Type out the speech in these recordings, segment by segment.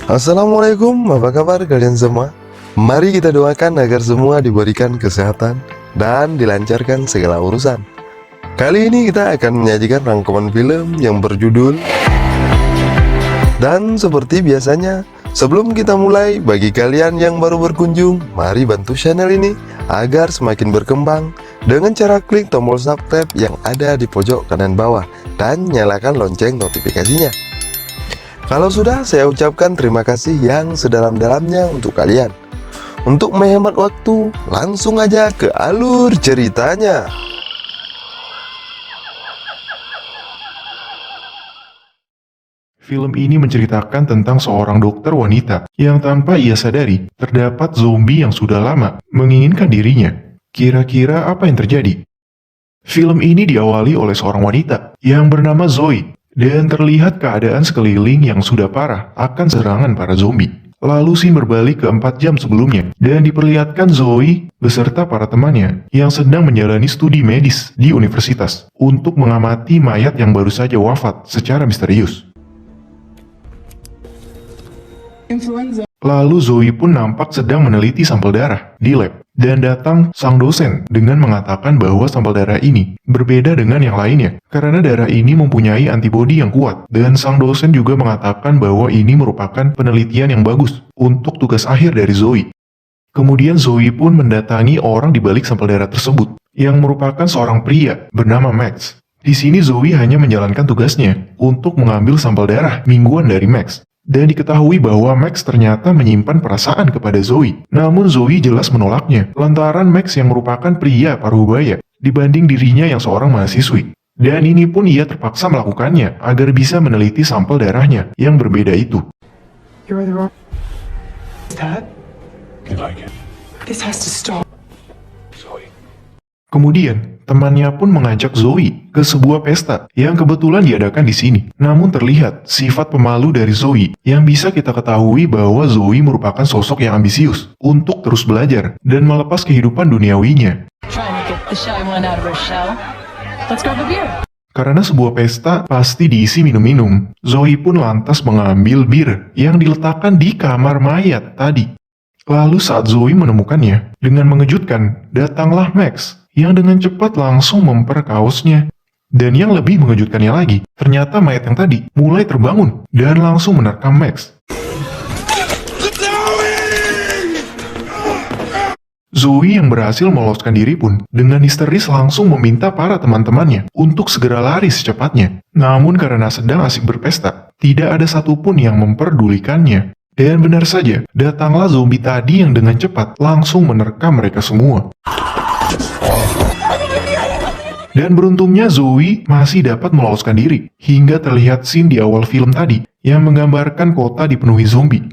Assalamualaikum, apa kabar kalian semua? Mari kita doakan agar semua diberikan kesehatan dan dilancarkan segala urusan. Kali ini kita akan menyajikan rangkuman film yang berjudul. Dan seperti biasanya, sebelum kita mulai, bagi kalian yang baru berkunjung, mari bantu channel ini agar semakin berkembang dengan cara klik tombol subscribe yang ada di pojok kanan bawah dan nyalakan lonceng notifikasinya. Kalau sudah, saya ucapkan terima kasih yang sedalam-dalamnya untuk kalian. Untuk menghemat waktu, langsung aja ke alur ceritanya. Film ini menceritakan tentang seorang dokter wanita yang tanpa ia sadari terdapat zombie yang sudah lama menginginkan dirinya. Kira-kira apa yang terjadi? Film ini diawali oleh seorang wanita yang bernama Zoe dan terlihat keadaan sekeliling yang sudah parah akan serangan para zombie. Lalu scene berbalik ke 4 jam sebelumnya dan diperlihatkan Zoe beserta para temannya yang sedang menjalani studi medis di universitas untuk mengamati mayat yang baru saja wafat secara misterius. Lalu Zoe pun nampak sedang meneliti sampel darah di lab dan datang sang dosen dengan mengatakan bahwa sampel darah ini berbeda dengan yang lainnya karena darah ini mempunyai antibodi yang kuat, dan sang dosen juga mengatakan bahwa ini merupakan penelitian yang bagus untuk tugas akhir dari Zoe. Kemudian Zoe pun mendatangi orang di balik sampel darah tersebut yang merupakan seorang pria bernama Max. Di sini Zoe hanya menjalankan tugasnya untuk mengambil sampel darah mingguan dari Max. Dan diketahui bahwa Max ternyata menyimpan perasaan kepada Zoe. Namun Zoe jelas menolaknya, lantaran Max yang merupakan pria parubaya dibanding dirinya yang seorang mahasiswi. Dan ini pun ia terpaksa melakukannya agar bisa meneliti sampel darahnya yang berbeda itu. You're the wrong. Dad? You like it? This has to stop. Zoe. Kemudian, temannya pun mengajak Zoe ke sebuah pesta yang kebetulan diadakan di sini. Namun terlihat sifat pemalu dari Zoe yang bisa kita ketahui bahwa Zoe merupakan sosok yang ambisius untuk terus belajar dan melepas kehidupan duniawinya. Karena sebuah pesta pasti diisi minum-minum, Zoe pun lantas mengambil bir yang diletakkan di kamar mayat tadi. Lalu saat Zoe menemukannya, dengan mengejutkan, datanglah Max yang dengan cepat langsung memperkaosnya. Dan yang lebih mengejutkannya lagi, ternyata mayat yang tadi mulai terbangun dan langsung menerkam Max. Zoe yang berhasil meloloskan diri pun dengan histeris langsung meminta para teman-temannya untuk segera lari secepatnya. Namun karena sedang asik berpesta, tidak ada satupun yang memperdulikannya. Dan benar saja, datanglah zombie tadi yang dengan cepat langsung menerkam mereka semua. Dan beruntungnya Zoe masih dapat meloloskan diri, hingga terlihat scene di awal film tadi yang menggambarkan kota dipenuhi zombie.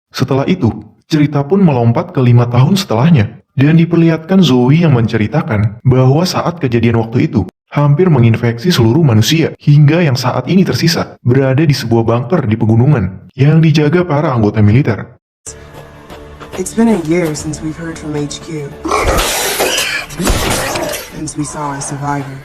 Setelah itu, cerita pun melompat ke 5 tahun setelahnya, dan diperlihatkan Zoe yang menceritakan bahwa saat kejadian waktu itu, hampir menginfeksi seluruh manusia, hingga yang saat ini tersisa berada di sebuah bunker di pegunungan yang dijaga para anggota militer. It's been a year since we've heard from HQ. Since we saw a survivor.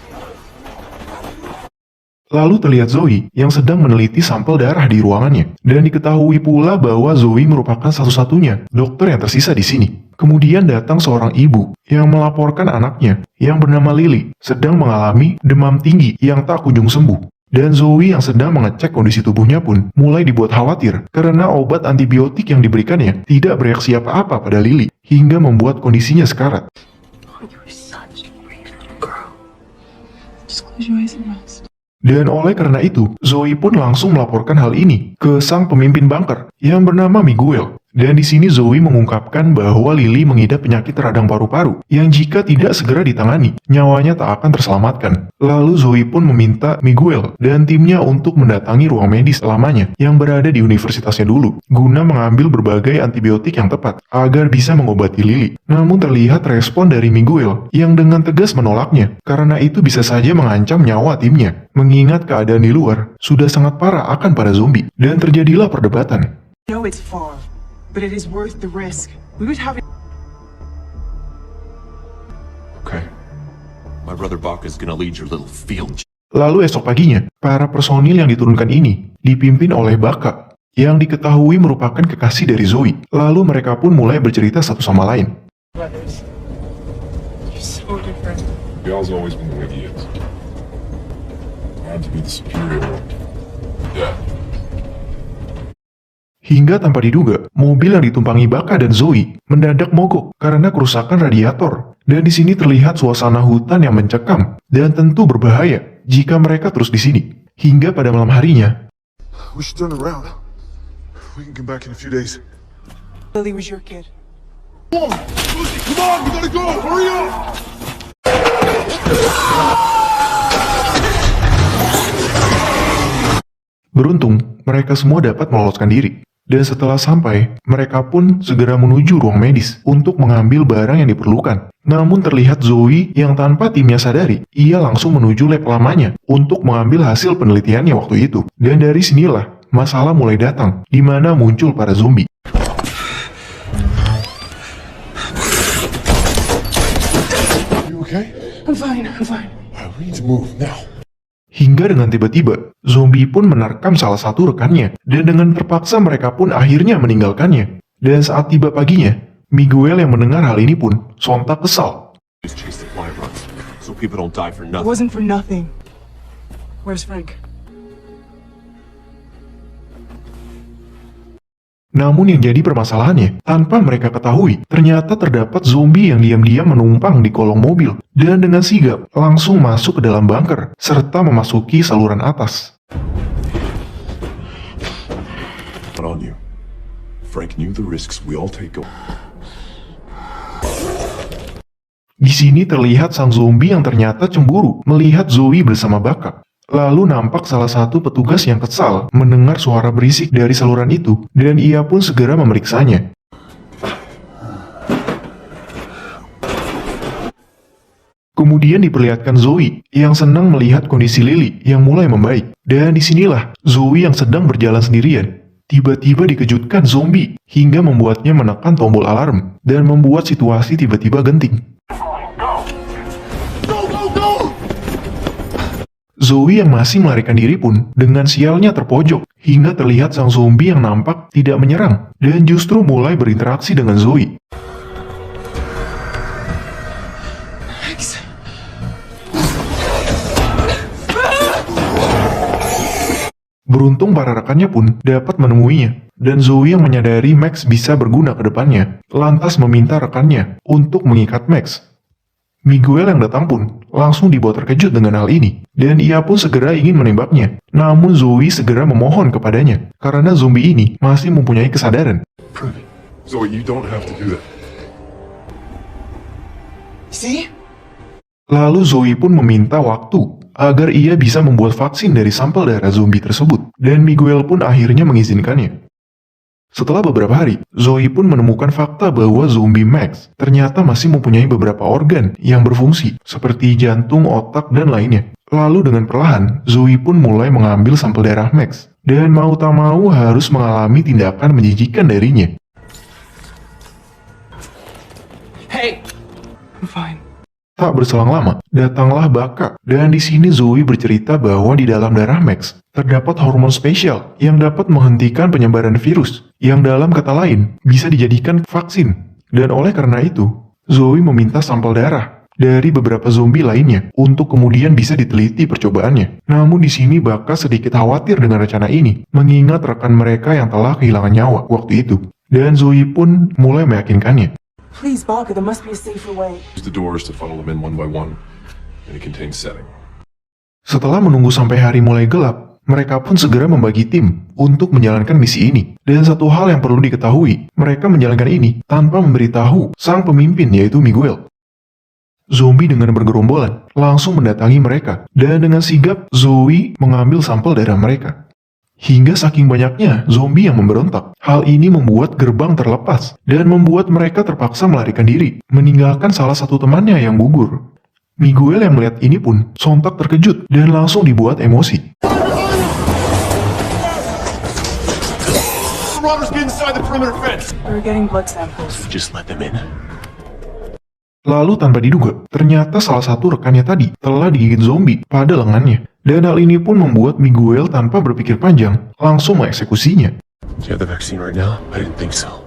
Lalu terlihat Zoe yang sedang meneliti sampel darah di ruangannya, dan diketahui pula bahwa Zoe merupakan satu-satunya dokter yang tersisa di sini. Kemudian datang seorang ibu yang melaporkan anaknya yang bernama Lily sedang mengalami demam tinggi yang tak kunjung sembuh. Dan Zoe yang sedang mengecek kondisi tubuhnya pun mulai dibuat khawatir karena obat antibiotik yang diberikannya tidak bereaksi apa-apa pada Lily hingga membuat kondisinya sekarat. Dan oleh karena itu, Zoe pun langsung melaporkan hal ini ke sang pemimpin bunker yang bernama Miguel. Dan di sini Zoe mengungkapkan bahwa Lily mengidap penyakit radang paru-paru yang jika tidak segera ditangani, nyawanya tak akan terselamatkan. Lalu Zoe pun meminta Miguel dan timnya untuk mendatangi ruang medis lamanya yang berada di universitasnya dulu, guna mengambil berbagai antibiotik yang tepat agar bisa mengobati Lily. Namun terlihat respon dari Miguel yang dengan tegas menolaknya, karena itu bisa saja mengancam nyawa timnya, mengingat keadaan di luar sudah sangat parah akan para zombie, dan terjadilah perdebatan. I know it's far, but it is worth the risk. We would have it. Okay. My brother Bach is gonna lead your little field. Lalu esok paginya, para personil yang diturunkan ini dipimpin oleh Baka yang diketahui merupakan kekasih dari Zoe. Lalu mereka pun mulai bercerita satu sama lain. Brothers. You're so different. Gal's always been the way he is. Hard to be the superior one. Yeah. Hingga tanpa diduga, mobil yang ditumpangi Baka dan Zoe mendadak mogok karena kerusakan radiator. Dan di sini terlihat suasana hutan yang mencekam dan tentu berbahaya jika mereka terus di sini. Hingga pada malam harinya, We should turn around. We can come back in a few days. Lily was your kid. Come on, we gotta go! Hurry up! beruntung mereka semua dapat meloloskan diri. Dan setelah sampai, mereka pun segera menuju ruang medis untuk mengambil barang yang diperlukan. Namun terlihat Zoe yang tanpa timnya sadari, ia langsung menuju lab lamanya untuk mengambil hasil penelitiannya waktu itu. Dan dari sinilah masalah mulai datang, di mana muncul para zombie. You okay? I'm fine. We need to move now. Hingga dengan tiba-tiba, zombie pun menerkam salah satu rekannya, dan dengan terpaksa mereka pun akhirnya meninggalkannya. Dan saat tiba paginya, Miguel yang mendengar hal ini pun sontak kesal. Just chase the fly runs, so people don't die for It nothing. wasn't for nothing. Where's Frank? Namun yang jadi permasalahannya, tanpa mereka ketahui, ternyata terdapat zombie yang diam-diam menumpang di kolong mobil, dan dengan sigap langsung masuk ke dalam bunker, serta memasuki saluran atas. But on you. Frank knew the risks we all take. Di sini terlihat sang zombie yang ternyata cemburu melihat Zoe bersama Baka. Lalu nampak salah satu petugas yang kesal mendengar suara berisik dari saluran itu, dan ia pun segera memeriksanya. Kemudian diperlihatkan Zoe yang senang melihat kondisi Lily yang mulai membaik. Dan disinilah Zoe yang sedang berjalan sendirian tiba-tiba dikejutkan zombie hingga membuatnya menekan tombol alarm dan membuat situasi tiba-tiba genting. Zoe yang masih melarikan diri pun dengan sialnya terpojok hingga terlihat sang zombie yang nampak tidak menyerang dan justru mulai berinteraksi dengan Zoe. Beruntung para rekannya pun dapat menemuinya, dan Zoe yang menyadari Max bisa berguna ke depannya, lantas meminta rekannya untuk mengikat Max. Miguel yang datang pun langsung dibuat terkejut dengan hal ini, dan ia pun segera ingin menembaknya. Namun Zoe segera memohon kepadanya, karena zombie ini masih mempunyai kesadaran. Zoe, you don't have to do that. See? Lalu Zoe pun meminta waktu agar ia bisa membuat vaksin dari sampel darah zombie tersebut, dan Miguel pun akhirnya mengizinkannya. Setelah beberapa hari, Zoe pun menemukan fakta bahwa zombie Max ternyata masih mempunyai beberapa organ yang berfungsi, seperti jantung, otak, dan lainnya. Lalu dengan perlahan, Zoe pun mulai mengambil sampel darah Max, dan mau tak mau harus mengalami tindakan menjijikan darinya. Hey! I'm fine. Tak berselang lama, datanglah Baka, dan di sini Zoe bercerita bahwa di dalam darah Max terdapat hormon spesial yang dapat menghentikan penyebaran virus, yang dalam kata lain bisa dijadikan vaksin. Dan oleh karena itu, Zoe meminta sampel darah dari beberapa zombie lainnya untuk kemudian bisa diteliti percobaannya. Namun di sini Baka sedikit khawatir dengan rencana ini, mengingat rekan mereka yang telah kehilangan nyawa waktu itu. Dan Zoe pun mulai meyakinkannya. Please, Baka, there must be a safer way. Use the doors to funnel them in one by one in a contained setting. Setelah menunggu sampai hari mulai gelap, mereka pun segera membagi tim untuk menjalankan misi ini. Dan satu hal yang perlu diketahui, mereka menjalankan ini tanpa memberitahu sang pemimpin yaitu Miguel. Zombie dengan bergerombolan langsung mendatangi mereka, dan dengan sigap Zoe mengambil sampel darah mereka. Hingga saking banyaknya zombie yang memberontak, hal ini membuat gerbang terlepas dan membuat mereka terpaksa melarikan diri, meninggalkan salah satu temannya yang gugur. Miguel yang melihat ini pun sontak terkejut dan langsung dibuat emosi. Robbers, get inside the perimeter fence. We're getting blood samples. Just let them in. Lalu tanpa diduga, ternyata salah satu rekannya tadi telah digigit zombie pada lengannya. Dan hal ini pun membuat Miguel tanpa berpikir panjang langsung mengeksekusinya. Do you have the vaccine right now? I didn't think so.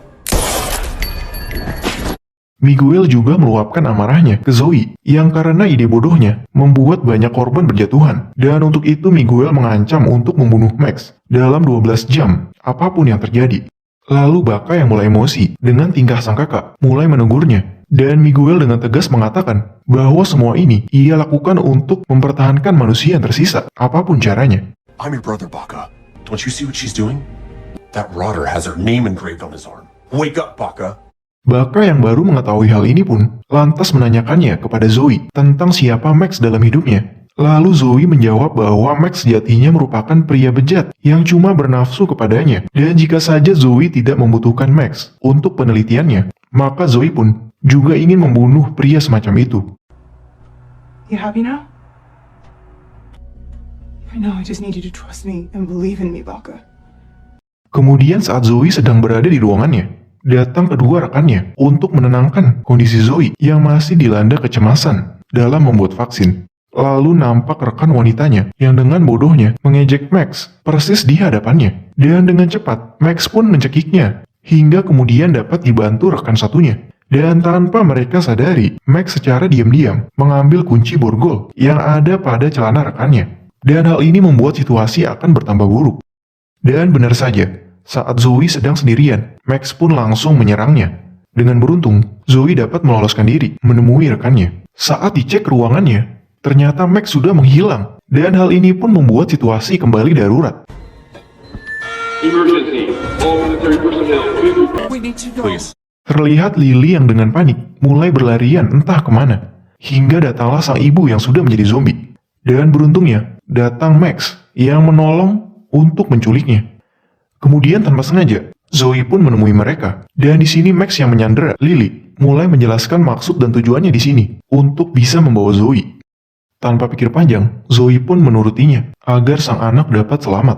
Miguel juga meluapkan amarahnya ke Zoe yang karena ide bodohnya membuat banyak korban berjatuhan. Dan untuk itu Miguel mengancam untuk membunuh Max dalam 12 jam, apapun yang terjadi. Lalu Baka yang mulai emosi dengan tingkah sang kakak mulai menegurnya. Dan Miguel dengan tegas mengatakan bahwa semua ini ia lakukan untuk mempertahankan manusia yang tersisa, apapun caranya. I'm your brother, Baka. Don't you see what she's doing? That rotter has her name engraved on his arm. Wake up, Baka. Baka yang baru mengetahui hal ini pun lantas menanyakannya kepada Zoe tentang siapa Max dalam hidupnya. Lalu Zoe menjawab bahwa Max sejatinya merupakan pria bejat yang cuma bernafsu kepadanya. Dan jika saja Zoe tidak membutuhkan Max untuk penelitiannya, maka Zoe pun juga ingin membunuh pria semacam itu. You happy now? I know, I just need you to trust me and believe in me, Baka. Kemudian saat Zoe sedang berada di ruangannya, datang kedua rekannya untuk menenangkan kondisi Zoe yang masih dilanda kecemasan dalam membuat vaksin. Lalu nampak rekan wanitanya yang dengan bodohnya mengejek Max persis di hadapannya. Dan dengan cepat, Max pun mencekiknya hingga kemudian dapat dibantu rekan satunya. Dan tanpa mereka sadari, Max secara diam-diam mengambil kunci borgol yang ada pada celana rekannya. Dan hal ini membuat situasi akan bertambah buruk. Dan benar saja, saat Zoe sedang sendirian, Max pun langsung menyerangnya. Dengan beruntung, Zoe dapat meloloskan diri menemui rekannya. Saat dicek ruangannya, ternyata Max sudah menghilang. Dan hal ini pun membuat situasi kembali darurat. Emergency. All military personnel. We need to go. Please. Terlihat Lily yang dengan panik mulai berlarian entah kemana. Hingga datanglah sang ibu yang sudah menjadi zombie. Dan beruntungnya, datang Max yang menolong untuk menculiknya. Kemudian tanpa sengaja, Zoe pun menemui mereka. Dan di sini Max yang menyandera Lily mulai menjelaskan maksud dan tujuannya di sini untuk bisa membawa Zoe. Tanpa pikir panjang, Zoe pun menurutinya agar sang anak dapat selamat.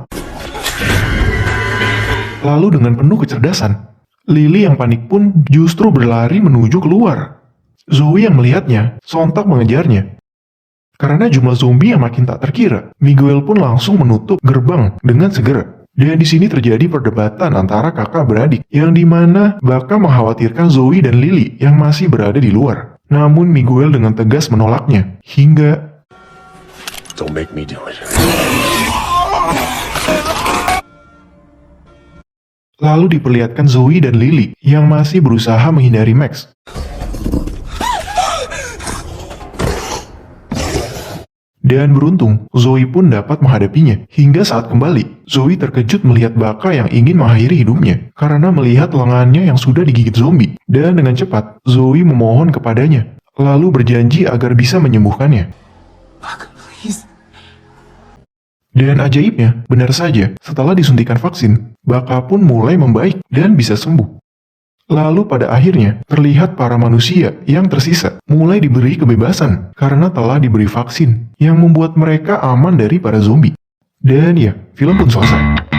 Lalu dengan penuh kecerdasan, Lily yang panik pun justru berlari menuju keluar. Zoe yang melihatnya sontak mengejarnya. Karena jumlah zombie yang makin tak terkira, Miguel pun langsung menutup gerbang dengan segera. Dan di sini terjadi perdebatan antara kakak beradik, yang dimana Baka mengkhawatirkan Zoe dan Lily yang masih berada di luar. Namun Miguel dengan tegas menolaknya, hingga Don't make me do it. lalu diperlihatkan Zoe dan Lily yang masih berusaha menghindari Max. Dan beruntung, Zoe pun dapat menghadapinya. Hingga saat kembali, Zoe terkejut melihat Baka yang ingin mengakhiri hidupnya karena melihat lengannya yang sudah digigit zombie. Dan dengan cepat, Zoe memohon kepadanya, lalu berjanji agar bisa menyembuhkannya. Baka, please. Dan ajaibnya, benar saja, setelah disuntikan vaksin, Baka pun mulai membaik dan bisa sembuh. Lalu pada akhirnya, terlihat para manusia yang tersisa mulai diberi kebebasan karena telah diberi vaksin yang membuat mereka aman dari para zombie. Dan ya, film pun selesai.